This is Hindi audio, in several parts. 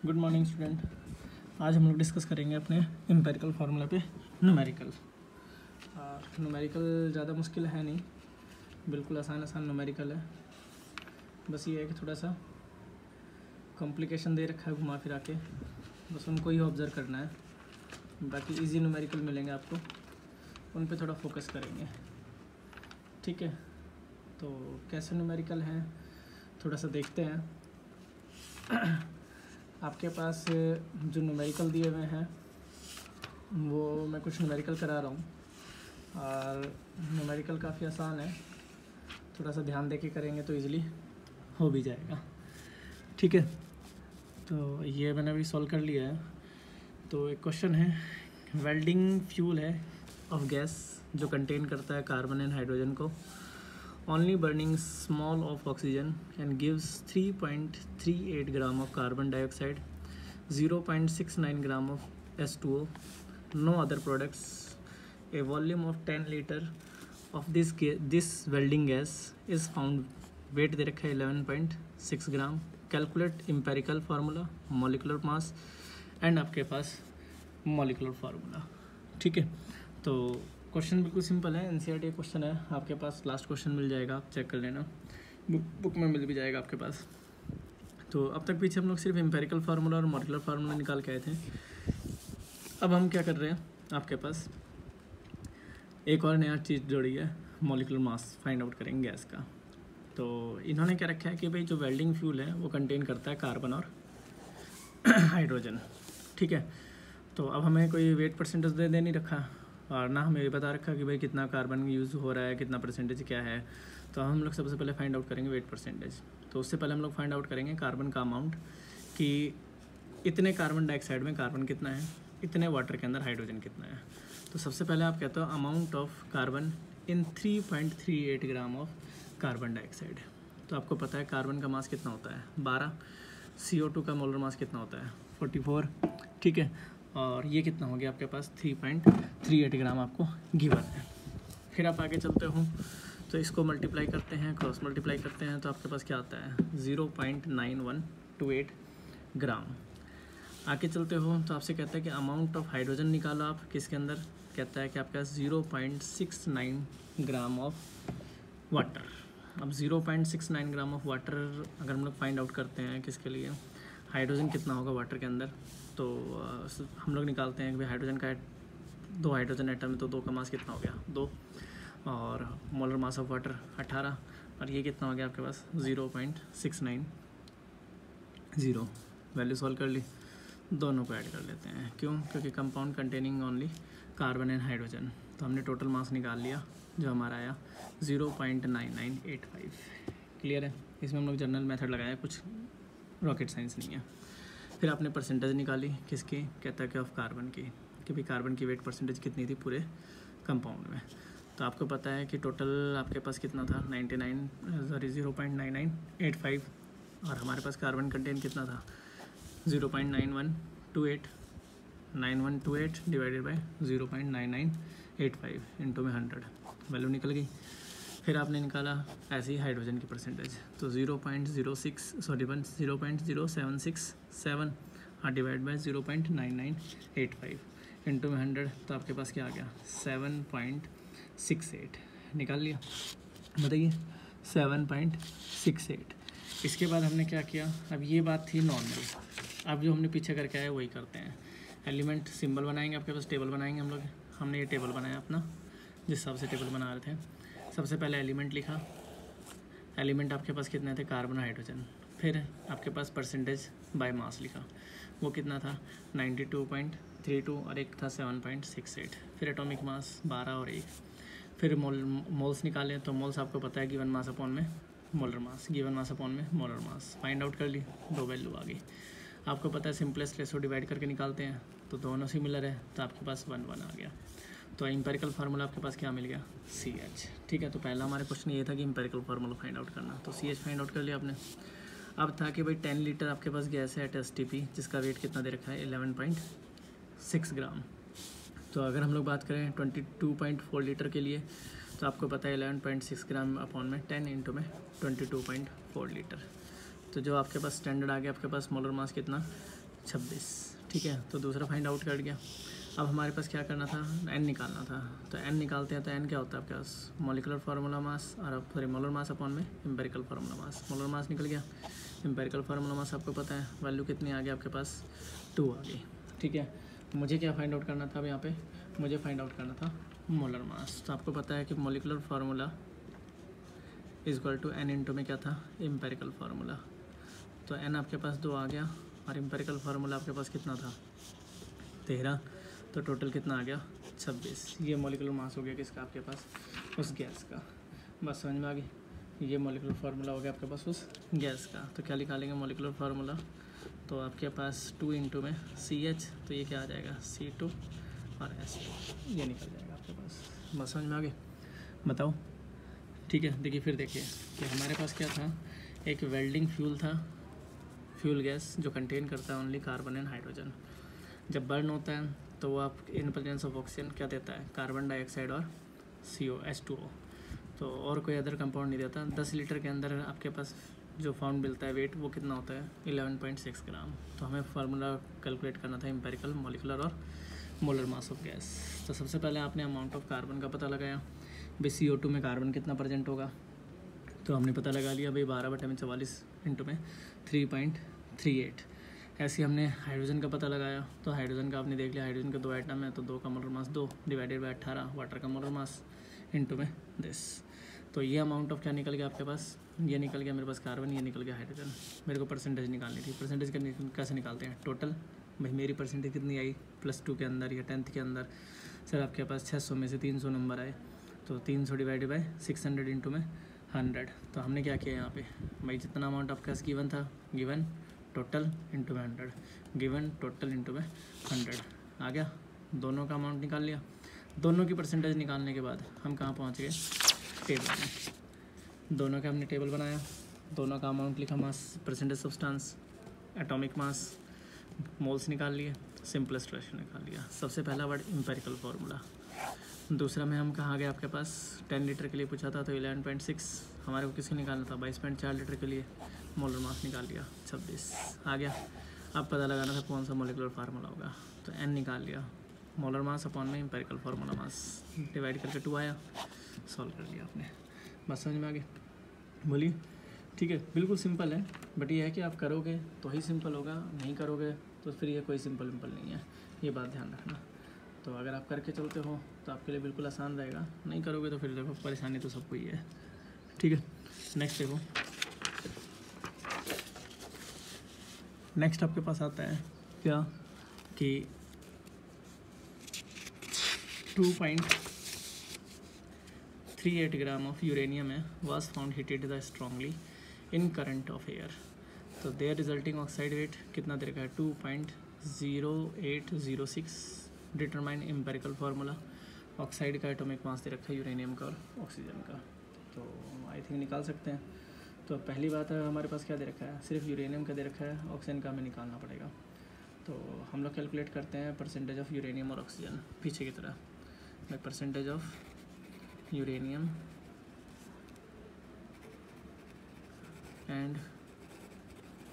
Good morning student. आज हम लोग डिस्कस करेंगे अपने एम्पिरिकल फार्मूला पे न्यूमेरिकल। न्यूमेरिकल ज़्यादा मुश्किल है नहीं, बिल्कुल आसान न्यूमेरिकल है। बस ये है कि थोड़ा सा कॉम्प्लिकेशन दे रखा है घुमा फिरा के, बस उनको ही ऑब्ज़र्व करना है। बाकी इजी न्यूमेरिकल मिलेंगे आपको, उन पे थोड़ा फोकस करेंगे, ठीक है। तो कैसे न्यूमेरिकल हैं थोड़ा सा देखते हैं। आपके पास जो न्यूमेरिकल दिए हुए हैं वो मैं कुछ न्यूमेरिकल करा रहा हूँ, और न्यूमेरिकल काफ़ी आसान है, थोड़ा सा ध्यान दे के करेंगे तो इजीली हो भी जाएगा, ठीक है। तो ये मैंने अभी सॉल्व कर लिया है। तो एक क्वेश्चन है, वेल्डिंग फ्यूल है ऑफ गैस जो कंटेन करता है कार्बन एंड हाइड्रोजन को, only burning small of oxygen and gives 3.38 gram of carbon dioxide, 0.69 gram of H2O, no other products. A volume of 10 liter of this welding gas is found. Weight दे रखा है 11.6 ग्राम। Calculate empirical formula, molecular mass and आपके पास मॉलिकुलर फार्मूला, ठीक है। तो क्वेश्चन बिल्कुल सिंपल है, एनसीईआरटी क्वेश्चन है आपके पास। लास्ट क्वेश्चन मिल जाएगा, आप चेक कर लेना, बुक में मिल भी जाएगा आपके पास। तो अब तक पीछे हम लोग सिर्फ एम्पेरिकल फार्मूला और मॉलिकुलर फार्मूला निकाल के आए थे। अब हम क्या कर रहे हैं, आपके पास एक और नया चीज़ जोड़ी है, मॉलिकुलर मास फाइंड आउट करेंगे गैस का। तो इन्होंने क्या रखा है कि भाई जो वेल्डिंग फ्यूल है वो कंटेन करता है कार्बन और हाइड्रोजन, ठीक है। तो अब हमें कोई वेट परसेंटेज दे नहीं रखा, और ना हमें ये बता रखा कि भाई कितना कार्बन यूज़ हो रहा है, कितना परसेंटेज क्या है। तो हम लोग सबसे पहले फाइंड आउट करेंगे वेट परसेंटेज। तो उससे पहले हम लोग फाइंड आउट करेंगे कार्बन का अमाउंट, कि इतने कार्बन डाइऑक्साइड में कार्बन कितना है, इतने वाटर के अंदर हाइड्रोजन कितना है। तो सबसे पहले आप कहते हो amount of carbon in 3.38 gram of carbon dioxide. तो आपको पता है कार्बन का मास कितना होता है 12, CO2 का मोलर मास कितना होता है 44, ठीक है। और ये कितना हो गया आपके पास 3.38 ग्राम आपको गिवन है। फिर आप आगे चलते हो तो इसको मल्टीप्लाई करते हैं, क्रॉस मल्टीप्लाई करते हैं, तो आपके पास क्या आता है 0.9128 ग्राम। आगे चलते हो तो आपसे कहता है कि अमाउंट ऑफ हाइड्रोजन निकालो आप, किसके अंदर, कहता है कि आपके पास 0.69 ग्राम ऑफ वाटर। अब 0.69 ग्राम ऑफ वाटर अगर हम लोग फाइंड आउट करते हैं किसके लिए, हाइड्रोजन कितना होगा वाटर के अंदर, तो हम लोग निकालते हैं कि भाई हाइड्रोजन का 2 हाइड्रोजन एटम है, तो 2 का मास कितना हो गया 2, और मोलर मास ऑफ वाटर 18, और ये कितना हो गया आपके पास 0.690। वैल्यू सॉल्व कर ली, दोनों को ऐड कर लेते हैं, क्यों, क्योंकि compound containing only carbon and hydrogen. तो हमने टोटल मास निकाल लिया जो हमारा आया 0.9985। क्लियर है। इसमें हम लोग जनरल मेथड लगाया, कुछ रॉकेट साइंस नहीं है। फिर आपने परसेंटेज निकाली किसकी, कहता है कि ऑफ कार्बन की, कि भाई कार्बन की वेट परसेंटेज कितनी थी पूरे कंपाउंड में। तो आपको पता है कि टोटल आपके पास कितना था 0.9985, और हमारे पास कार्बन कंटेंट कितना था 0.9128 डिवाइडेड बाई 0.9985 इंटू में 100, वैल्यू निकल गई। फिर आपने निकाला ऐसे ही हाइड्रोजन की परसेंटेज, तो 0.07767 और डिवाइड बाई 0.9985 इंटू में 100, तो आपके पास क्या आ गया 7.68 निकाल लिया। बताइए 7.68। इसके बाद हमने क्या किया, अब ये बात थी नॉर्मल, अब जो हमने पीछे करके आए वही करते हैं। एलिमेंट सिंबल बनाएंगे, आपके पास टेबल बनाएंगे हम लोग। हमने ये टेबल बनाया अपना, जिस हिसाब से टेबल बना रहे थे। सबसे पहले एलिमेंट लिखा, एलिमेंट आपके पास कितने थे कार्बन हाइड्रोजन। फिर आपके पास परसेंटेज बाय मास लिखा, वो कितना था 92.32, और एक था 7.68। फिर एटॉमिक मास 12 और 1। फिर मोल्स निकाले, तो मोल्स आपको पता है गिवन मास अपॉन में मोलर मास, गिवन मास अपॉन में मोलर मास। फाइंड आउट कर ली, 2 वैल्यू आ गई। आपको पता है सिंपलेस्ट रेशो डिवाइड करके निकालते हैं, तो दोनों सिमिलर है, तो आपके पास 1 आ गया। तो एम्पेरिकल फार्मूला आपके पास क्या मिल गया CH, ठीक है। तो पहला हमारा क्वेश्चन ये था कि एम्पेरिकल फार्मूला फाइंड आउट करना, तो CH फाइंड आउट कर लिया आपने। अब था कि भाई 10 लीटर आपके पास गैस है एट STP, जिसका वेट कितना दे रखा है 11.6 ग्राम। तो अगर हम लोग बात करें 22.4 लीटर के लिए, तो आपको पता है 11.6 ग्राम अपॉन में 10 इंटू में 22.4 लीटर। तो जो आपके पास स्टैंडर्ड आ गया, आपके पास मोलर मास कितना 26। ठीक है, तो दूसरा फाइंड आउट कर गया। अब हमारे पास क्या करना था, n निकालना था। तो n निकालते हैं तो n क्या होता है आपके पास, मॉलिकुलर फार्मूला मास और सॉरी मोलर मास अपॉन में empirical formula mass. Molar mass निकल गया, एम्पेरिकल फार्मूला मास आपको पता है वैल्यू कितनी आ गई आपके पास, 2 आ गई। ठीक है, मुझे क्या फाइंड आउट करना था अब यहाँ पे, मुझे फाइंड आउट करना था मोलर मास। तो आपको पता है कि molecular formula is equal to n into में क्या था, एम्पेरिकल फार्मूला। तो n आपके पास 2 आ गया और एम्पेरिकल फार्मूला आपके पास कितना था, 13। तो टोटल कितना आ गया, 26। ये मॉलिकुलर मास हो गया किसका आपके पास, उस गैस का। बस समझ में आ गई, ये मॉलिकुलर फार्मूला हो गया आपके पास उस गैस का। तो क्या निकालेंगे मॉलिकुलर फार्मूला, तो आपके पास 2 इंटू में CH, तो ये क्या आ जाएगा C2 और S2, ये निकल जाएगा आपके पास। बस समझ में आ गई, बताओ। ठीक है, देखिए फिर देखिए कि हमारे पास क्या था, एक वेल्डिंग फ्यूल था, फ्यूल गैस जो कंटेन करता है ओनली कार्बन एंड हाइड्रोजन। जब बर्न होता है तो वो आप इन प्रेजेंस ऑफ ऑक्सीजन क्या देता है, कार्बन डाइऑक्साइड और H2O। तो और कोई अदर कंपाउंड नहीं देता। 10 लीटर के अंदर आपके पास जो फाउंड मिलता है वेट, वो कितना होता है, 11.6 ग्राम। तो हमें फार्मूला कैलकुलेट करना था एम्पेरिकल, मॉलिकुलर और मोलर मास ऑफ गैस। तो सबसे पहले आपने अमाउंट ऑफ कार्बन का पता लगाया भाई, CO2 में कार्बन कितना प्रेजेंट होगा, तो हमने पता लगा लिया भाई 12/44 इंटू में 3.38। ऐसे हमने हाइड्रोजन का पता लगाया, तो हाइड्रोजन का आपने देख लिया, हाइड्रोजन के 2 आइटम है तो 2 का molar mass 2 divided by 18, water का मोलर मास इंटू में दिस। तो ये अमाउंट ऑफ क्या निकल गया आपके पास, ये निकल गया मेरे पास कार्बन, ये निकल गया हाइड्रोजन। मेरे को परसेंटेज निकालनी थी। परसेंटेज कैसे निकालते हैं, टोटल। भाई मेरी परसेंटेज कितनी आई +2 के अंदर या 10th के अंदर, सर आपके पास 600 में से 300 नंबर आए, तो 300 डिवाइडेड बाई 600 इंटू में 100। तो हमने क्या किया यहाँ पे, भाई जितना अमाउंट आपके पास गिवन था, गिवन टोटल इंटू में 100, गिवन टोटल इंटू में 100 आ गया। दोनों का अमाउंट निकाल लिया। दोनों की परसेंटेज निकालने के बाद हम कहाँ पहुँच गए, टेबल में। दोनों का हमने टेबल बनाया, दोनों का अमाउंट लिखा, mass, percentage substance, atomic mass, moles निकाल लिए, सिंपलेस्ट रेशियो निकाल लिया। सबसे पहला वर्ड एम्पेरिकल फार्मूला। दूसरा में हम कहाँ गए, आपके पास 10 लीटर के लिए पूछा था तो 11.6 हमारे को किसके निकालना था, 22.4 लीटर के लिए मोलर मास निकाल लिया, 26 आ गया। अब पता लगाना था कौन सा मोलिकुलर फार्मूला होगा, तो n निकाल लिया, मोलर मास अपॉन में एम्पेरिकल फार्मूला मास, डिवाइड करके 2 आया, सॉल्व कर लिया आपने। बस समझ में आ गई, बोलिए। ठीक है, बिल्कुल सिंपल है, बट ये है कि आप करोगे तो ही सिंपल होगा, नहीं करोगे तो फिर ये कोई सिंपल नहीं है, ये बात ध्यान रखना। तो अगर आप करके चलते हो तो आपके लिए बिल्कुल आसान रहेगा, नहीं करोगे तो फिर देखो परेशानी तो सबको ही है। ठीक है, नेक्स्ट देखो। नेक्स्ट आपके पास आता है क्या कि 2.38 ग्राम ऑफ यूरेनियम है was found heated the strongly in current of air. तो देयर रिजल्टिंग ऑक्साइड वेट कितना दे रखा है, 2.0806। Determine empirical formula. ऑक्साइड का एटॉमिक मास दे रखा है, यूरेनियम का और ऑक्सीजन का, तो आई थिंक निकाल सकते हैं। तो पहली बात है हमारे पास क्या दे रखा है, सिर्फ यूरेनियम का दे रखा है, ऑक्सीजन का हमें निकालना पड़ेगा। तो हम लोग कैलकुलेट करते हैं परसेंटेज ऑफ यूरेनियम और ऑक्सीजन, पीछे की तरह, by percentage of uranium and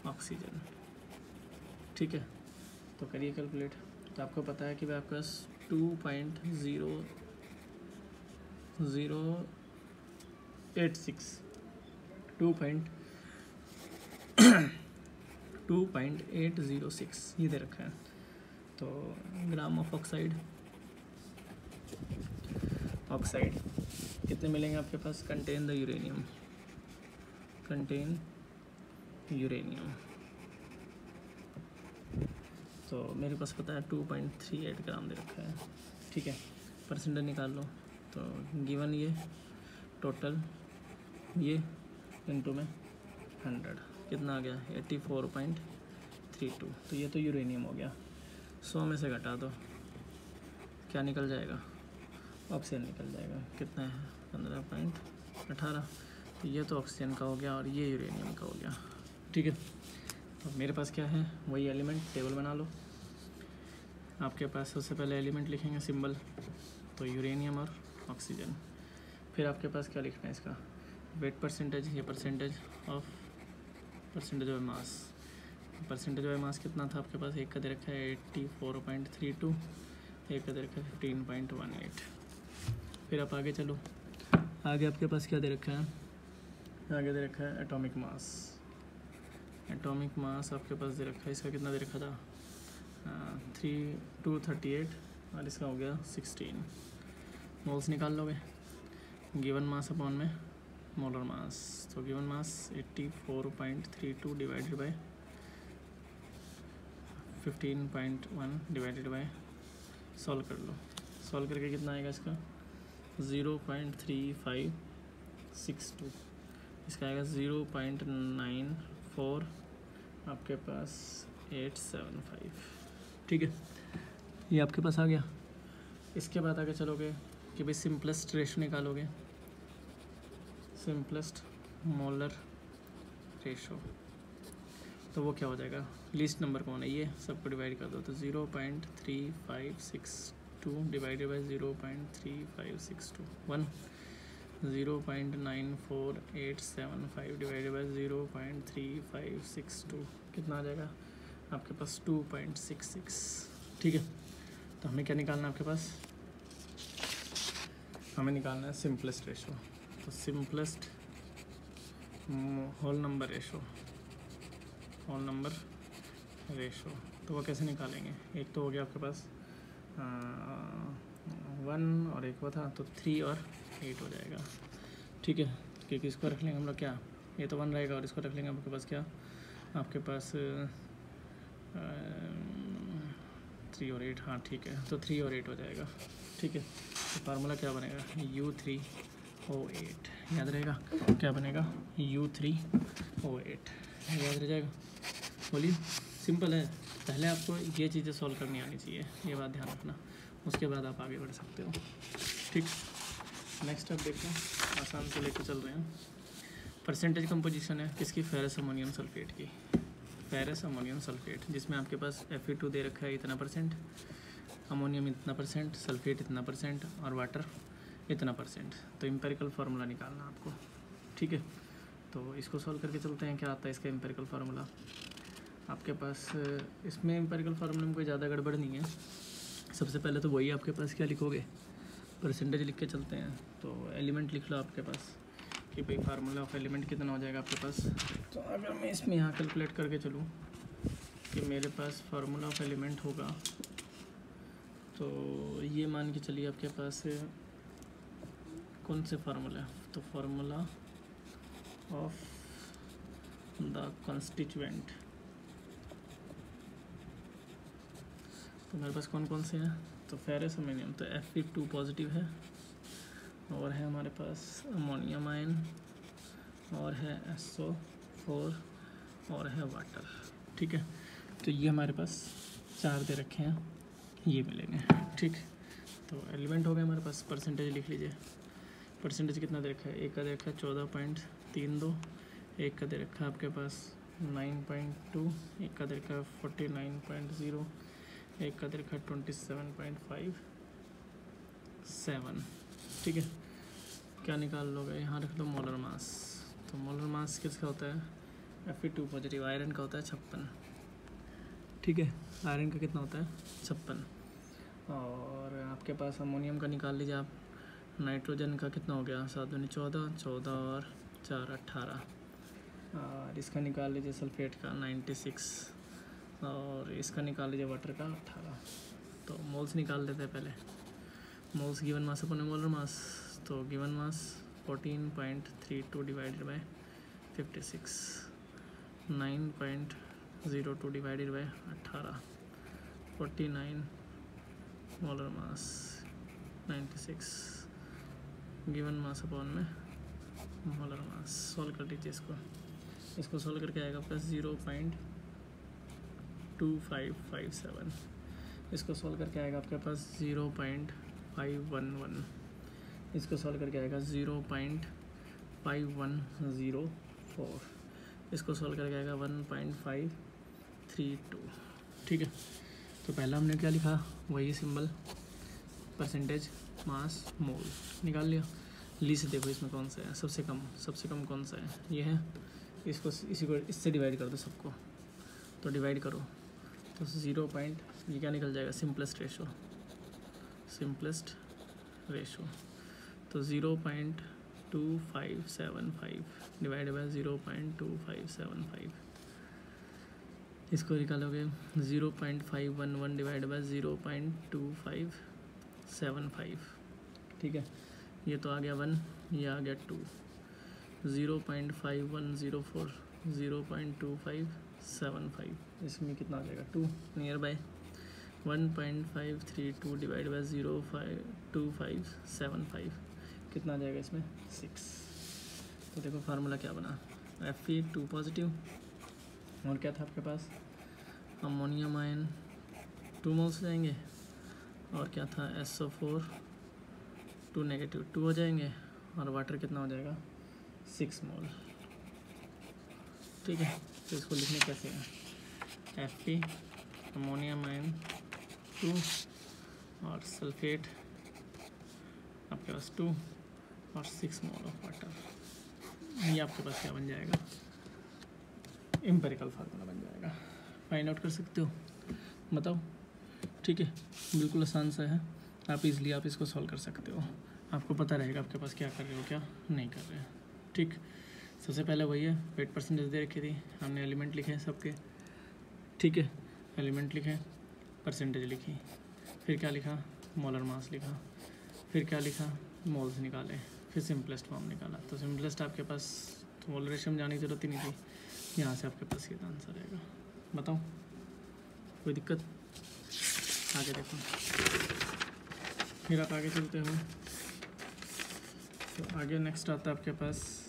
oxygen. ठीक है, तो करिए कैलकुलेट। तो आपको पता है कि भाई आपके पास 2.806 ये दे रखा है। तो ग्राम ऑफ ऑक्साइड कितने मिलेंगे आपके पास, कंटेन द यूरेनियम, तो मेरे पास पता है 2.38 ग्राम दे रखा है। ठीक है, परसेंटेज निकाल लो, तो गिवन ये टोटल ये इंटू में 100 कितना आ गया, 84.32। तो ये तो यूरेनियम हो गया, 100 में से घटा दो, क्या निकल जाएगा, ऑक्सीजन निकल जाएगा। कितना है, 15.18। तो ये तो ऑक्सीजन का हो गया और ये यूरेनियम का हो गया। ठीक है, तो मेरे पास क्या है, वही एलिमेंट, टेबल बना लो। आपके पास सबसे पहले एलिमेंट लिखेंगे सिंबल, तो यूरेनियम और ऑक्सीजन। फिर आपके पास क्या लिखना है, इसका वेट परसेंटेज, ये percentage of mass, percentage of mass कितना था आपके पास, एक का दे रखा है 84.32, एक का दे रखा है 15.18। फिर आप आगे चलो, आगे आपके पास क्या दे रखा है, आगे दे रखा है एटॉमिक मास। एटॉमिक मास आपके पास दे रखा है, इसका कितना दे रखा था 238 और इसका हो गया 16। मोल्स निकाल लोगे, गिवन मास अपॉन में मोलर मास, तो given mass 84.32 divided by 15.1 divided by, solve कर लो, सॉल्व करके कितना आएगा इसका 0.3562, इसका आएगा 0.94 आपके पास 875। ठीक है, ये आपके पास आ गया। इसके बाद आगे चलोगे कि भाई सिंपलेस्ट रेशो निकालोगे, सिंपलेस्ट मोलर रेशो, तो वो क्या हो जाएगा, लीस्ट नंबर कौन है ये, सबको डिवाइड कर दो, तो 0.3562 डिवाइडेड बाई 0.3562 1, 0.94875 डिवाइडेड बाई 0.3562 कितना आ जाएगा आपके पास 2.66। ठीक है, तो हमें क्या निकालना है आपके पास, हमें निकालना है सिंपलेस्ट रेशो, तो simplest whole number ratio, whole number ratio, तो वो कैसे निकालेंगे, एक तो हो गया आपके पास 1 और एक वो था तो 3 और 8 हो जाएगा। ठीक है, क्योंकि इसको रख लेंगे हम लोग क्या, ये तो 1 रहेगा और इसको रख लेंगे आपके पास क्या, आपके पास 3 और 8, हाँ ठीक है, तो 3 और 8 हो जाएगा। ठीक है, तो फार्मूला क्या बनेगा U3O8, याद रहेगा क्या बनेगा U3O8, याद रह जाएगा। बोलिए, सिंपल है, पहले आपको ये चीज़ें सॉल्व करनी आनी चाहिए, ये बात ध्यान रखना, उसके बाद आप आगे बढ़ सकते हो। ठीक, नेक्स्ट आप देखते हैं, आसान से लेकर चल रहे हैं। परसेंटेज कंपोजिशन है किसकी, फेरस अमोनियम सल्फेट की, फेरस अमोनियम सल्फेट, जिसमें आपके पास Fe2 दे रखा है इतना %, अमोनियम इतना %, सल्फेट इतना % और वाटर इतना %। तो एम्पिरिकल फार्मूला निकालना आपको। ठीक है, तो इसको सॉल्व करके चलते हैं, क्या आता है इसका एम्पिरिकल फार्मूला आपके पास। इसमें एम्पिरिकल फार्मूला में कोई ज़्यादा गड़बड़ नहीं है। सबसे पहले तो वही आपके पास क्या लिखोगे, परसेंटेज लिख के चलते हैं। तो एलिमेंट लिख लो आपके पास कि भाई फार्मूला ऑफ एलिमेंट कितना हो जाएगा आपके पास। तो अगर मैं इसमें यहाँ कैलकुलेट करके चलूँ कि मेरे पास फार्मूला ऑफ एलिमेंट होगा, तो ये मान के चलिए आपके पास कौन से फार्मूला है, तो फार्मूला ऑफ द कॉन्स्टिट्यूएंट, तो मेरे पास कौन कौन से हैं, तो फेरस अमोनियम, तो Fe2 पॉजिटिव है, और है हमारे पास अमोनियम आयन, और है SO4, और है वाटर। ठीक है, तो ये हमारे पास 4 दे रखे हैं, ये मिलेंगे। ठीक, तो एलिमेंट हो गए हमारे पास। परसेंटेज लिख लीजिए, परसेंटेज कितना दे रखा है, एक का दे रखा है 14.32, एक का दे रखा है आपके पास 9.2, एक का दे रखा है 49.0, एक का दे रखा है 27.57। ठीक है, क्या निकाल लोगे, यहाँ रख लो मोलर मास। तो मोलर मास किसका होता है, Fe2 पॉजिटिव, आयरन का होता है 56। ठीक है, आयरन का कितना होता है 56, और आपके पास अमोनियम का निकाल लीजिए आप। नाइट्रोजन का कितना हो गया, 7 दूनी 14, 14 और 4 18, और इसका निकाल लीजिए सल्फेट का 96, और इसका निकाल लीजिए वाटर का 18। तो मोल्स निकाल देते हैं पहले, moles given mass upon molar mass, तो given mass 14.32 divided by 56, 9.02 divided by 18, 49 molar mass 96 given mass upon में मोलर मास। सॉल्व कर लीजिए इसको सॉल्व करके आएगा प्लस 0.2557, इसको सॉल्व करके आएगा आपके पास 0.511, इसको सॉल्व करके आएगा 0.5104, इसको सॉल्व करके आएगा 1.532। ठीक है, तो पहला हमने क्या लिखा, वही सिंबल परसेंटेज मास मोल निकाल लिया। ली से देखो इसमें कौन सा है, सबसे कम कौन सा है, ये है। इसको इसी को इससे डिवाइड कर दो सबको, तो डिवाइड करो तो 0 पॉइंट ये क्या निकल जाएगा, सिंपलेस्ट रेशो। तो 0.2575 डिवाइड बाय 0.2575, इसको निकालोगे 0.511 डिवाइड बाय 0.2575, ठीक है। ये तो आ गया 1, ये आ गया 2, 0.5104 0.2575, इसमें कितना आ जाएगा 2, नियर बाय 1.532 डिवाइड बाय 0.2575 कितना आ जाएगा इसमें 6। तो देखो फार्मूला क्या बना, Fe2 पॉजिटिव और क्या था आपके पास, अमोनियम आयन 2 मोल्स जाएंगे, और क्या था SO4 2 नेगेटिव 2 हो जाएंगे, और वाटर कितना हो जाएगा 6 मोल, ठीक है। तो इसको लिखने कैसे हैं, Fe अमोनियम आयन 2 और सल्फेट आपके पास 2 और 6 मोल ऑफ वाटर, ये आपके पास क्या बन जाएगा, एम्पिरिकल फार्मूला बन जाएगा। फाइंड आउट कर सकते हो, बताओ, ठीक है। बिल्कुल आसान सा है, आप इजली आप इसको सॉल्व कर सकते हो, आपको पता रहेगा आपके पास क्या कर रहे हो क्या नहीं कर रहे हैं, ठीक। सबसे पहले वही है, वेट परसेंटेज दे रखी थी, हमने एलिमेंट लिखे सबके, ठीक है। एलिमेंट लिखे, परसेंटेज लिखी, फिर क्या लिखा, मोलर मास लिखा, फिर क्या लिखा, मोल्स निकाले, फिर सिंपलेस्ट फॉर्म निकाला। तो सिंपलेस्ट आपके पास तो मोलर रेशियो में जाने की ज़रूरत ही नहीं थी, यहाँ से आपके पास ये आंसर रहेगा। बताओ कोई दिक्कत, आगे देखो, फिर आप आगे चलते हो। तो आगे नेक्स्ट आता है आपके पास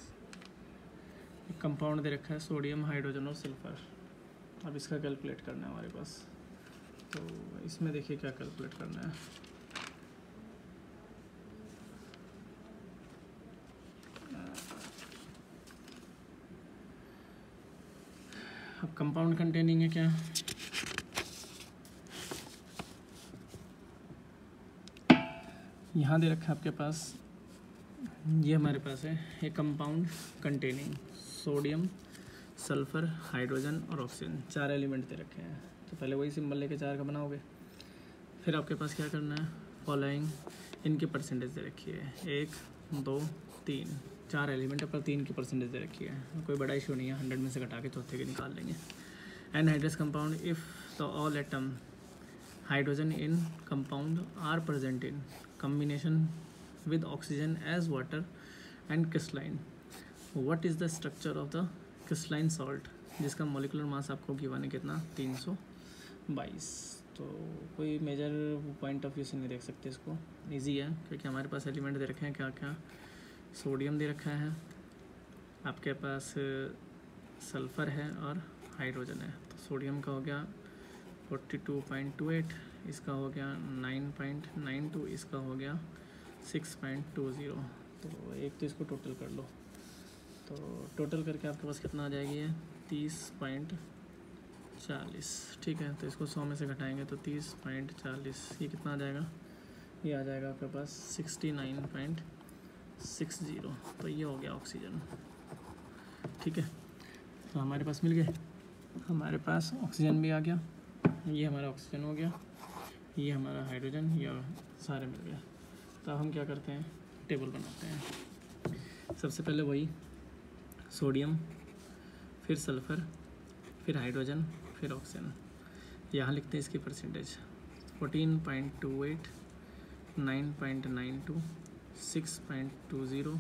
एक कंपाउंड दे रखा है, सोडियम, हाइड्रोजन और सल्फर। अब इसका कैलकुलेट करना है हमारे पास, तो इसमें देखिए क्या कैलकुलेट करना है। अब कंपाउंड कंटेनिंग है क्या, यहाँ दे रखा है आपके पास, ये हमारे पास है एक compound containing sodium, sulphur, hydrogen और ऑक्सीजन, 4 एलिमेंट दे रखे हैं। तो पहले वही सिंबल लेके 4 का बनाओगे, फिर आपके पास क्या करना है, फॉलोइंग इनकी परसेंटेज दे रखी है, 1 2 3, 4 एलिमेंट पर 3 की परसेंटेज दे रखी है, कोई बड़ा इशू नहीं है, 100 में से घटा के चौथे के निकाल लेंगे। Anhydrous compound if the all atom hydrogen in compound are present in combination with oxygen as water and crystalline, what is the structure of the crystalline salt, जिसका मोलिकुलर मास आपको गिवन है कितना 322। तो कोई मेजर पॉइंट ऑफ व्यू से नहीं देख सकते इसको, इजी है क्योंकि हमारे पास एलिमेंट दे रखे हैं क्या क्या, सोडियम दे रखा है, आपके पास सल्फ़र है और हाइड्रोजन है। तो सोडियम का हो गया 42.28, इसका हो गया 9.92, इसका हो गया 6.20। तो एक तो इसको टोटल कर लो, तो टोटल करके आपके पास कितना आ जाएगी है 30.40, ठीक है। तो इसको 100 में से घटाएंगे तो 30.40, ये कितना आ जाएगा, ये आ जाएगा आपके पास 69.60। तो ये हो गया ऑक्सीजन, ठीक है। तो हमारे पास मिल गए, हमारे पास ऑक्सीजन भी आ गया, ये हमारा ऑक्सीजन हो गया, ये हमारा हाइड्रोजन, ये सारे मिल गए। तो अब हम क्या करते हैं, टेबल बनाते हैं। सबसे पहले वही सोडियम, फिर सल्फ़र, फिर हाइड्रोजन, फिर ऑक्सीजन, यहाँ लिखते हैं इसकी परसेंटेज 14.28, 9.92, 6.20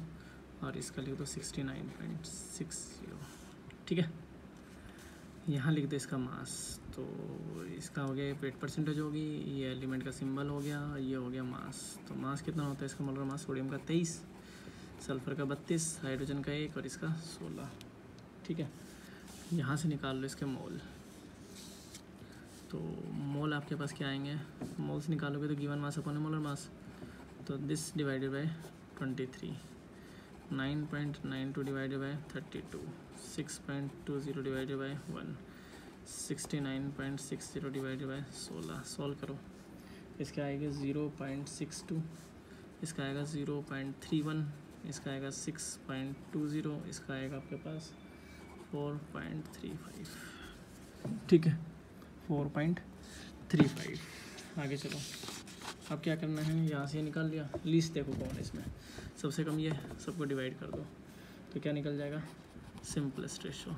और इसका लिख दो 69.60, ठीक है। यहाँ लिख दे इसका मास, तो इसका हो गया वेट परसेंटेज होगी, ये एलिमेंट का सिंबल हो गया, ये हो गया मास। तो मास कितना होता है इसका, मोलर मास सोडियम का 23, सल्फ़र का 32, हाइड्रोजन का 1 और इसका 16, ठीक है। यहाँ से निकाल लो इसके मोल, तो मोल आपके पास क्या आएंगे, मोल्स निकालोगे तो given mass upon molar mass, तो this divided by 23, 9.92 divided by 32, 6.20 divided by 1, 69.60 divided by 16। Solve करो, इसका आएगा 0.62, इसका आएगा 0.31, इसका आएगा 6.20, इसका आएगा आपके पास 4.35। ठीक है, 4.35। आगे चलो, अब क्या करना है, यहाँ से निकाल लिया, लीस्ट देखो कौन है इसमें, सबसे कम ये, सबको डिवाइड कर दो तो क्या निकल जाएगा, सिंपलेस्ट रेशो।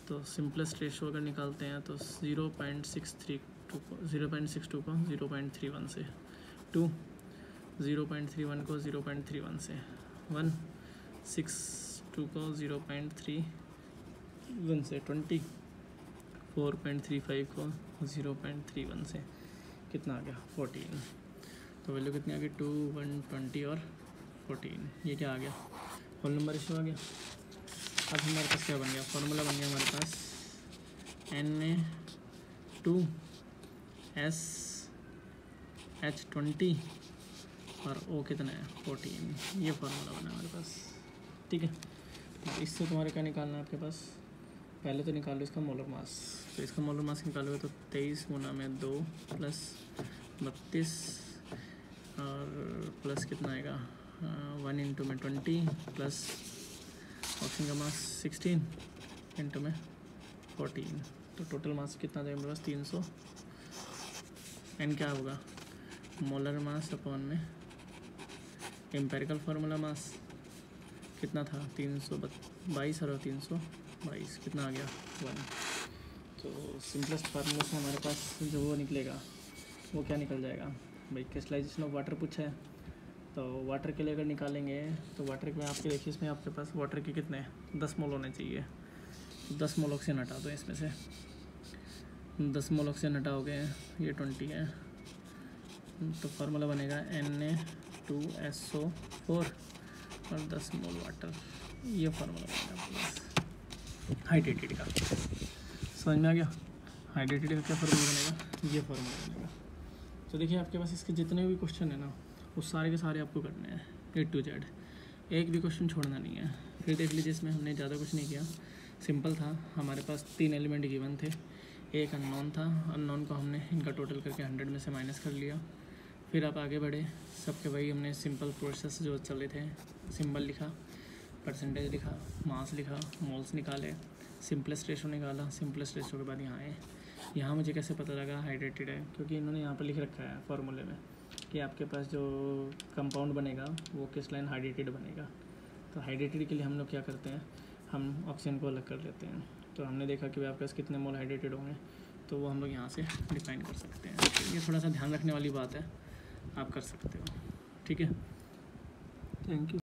तो सिंपलेस्ट रेशो अगर निकालते हैं तो 0.62 को 0.31 से 2, 0.31 को 0.31 से 1, 6.2 को 0.31 से 20, 4.35 को 0.31 से कितना आ गया, 14। तो वैल्यू कितनी आ गई, 2, 1, 20 और 14। ये क्या आ गया, होल नंबर रेशो आ गया। अब हमारे पास क्या बन गया, फॉर्मूला बन गया हमारे पास Na2SH20 और O कितना है, 14। ये फार्मूला बना हमारे पास, ठीक है। तो इससे तुम्हारे क्या निकालना है आपके पास, पहले तो निकालो इसका मोलर मास। तो इसका मोलर मास निकालोगे तो 23 गुना में 2 प्लस 32 और प्लस कितना आएगा, 1 इंटू में 20 प्लस ऑक्सीजन का मास 16 इंटू में 14। तो टोटल मास कितना जाएगा मेरे पास, 300। एन क्या होगा, मोलर मास अपॉन में एम्पेरिकल फार्मूला मास कितना था, 322 और 322 कितना आ गया, 1। तो सिंपलेस्ट फार्मूला से हमारे पास जो वो निकलेगा वो क्या निकल जाएगा भाई, क्रिस्टलाइजेशन ऑफ वाटर पूछा है। तो वाटर के लिए अगर निकालेंगे तो वाटर में आपके देखिए, इसमें आपके पास वाटर के कितने 10 मोल होने चाहिए। 10 मोल ऑक्सीजन हटा दो इसमें से, 10 मोल ऑक्सीजन हटाओगे ये 20 है, तो फार्मूला बनेगा Na2SO4 और 10 मोल वाटर। ये फार्मूला बनेगा आपके पास हाइड्रेटेड का। समझ में आ गया, हाइड्रेटेड का क्या फार्मूला बनेगा, ये फार्मूला बनेगा। तो देखिए आपके पास इसके जितने भी क्वेश्चन है ना, वो सारे के सारे आपको करने हैं A to Z, एक भी क्वेश्चन छोड़ना नहीं है। फिर देख लीजिए, इसमें हमने ज़्यादा कुछ नहीं किया, सिंपल था। हमारे पास 3 एलिमेंट गिवन थे, एक अननोन था, अननोन को हमने इनका टोटल करके 100 में से माइनस कर लिया। फिर आप आगे बढ़े, सबके वही हमने सिंपल प्रोसेस जो चले थे, सिंबल लिखा, परसेंटेज लिखा, मास लिखा, मोल्स निकाले, सिंपलेस्ट रेशो निकाला। सिंपलेस्ट रेशो के बाद यहाँ आए, यहाँ मुझे कैसे पता लगा हाइड्रेटेड है, क्योंकि इन्होंने यहाँ पर लिख रखा है फार्मूले में कि आपके पास जो कंपाउंड बनेगा वो क्रिस्टलाइन हाइड्रेटेड बनेगा। तो हाइड्रेटेड के लिए हम लोग क्या करते हैं, हम ऑक्सीजन को अलग कर लेते हैं। तो हमने देखा कि आपके पास कितने मोल हाइड्रेटेड होंगे, तो वो हम लोग यहाँ से डिफाइन कर सकते हैं। ये थोड़ा सा ध्यान रखने वाली बात है, आप कर सकते हो, ठीक है। Thank you.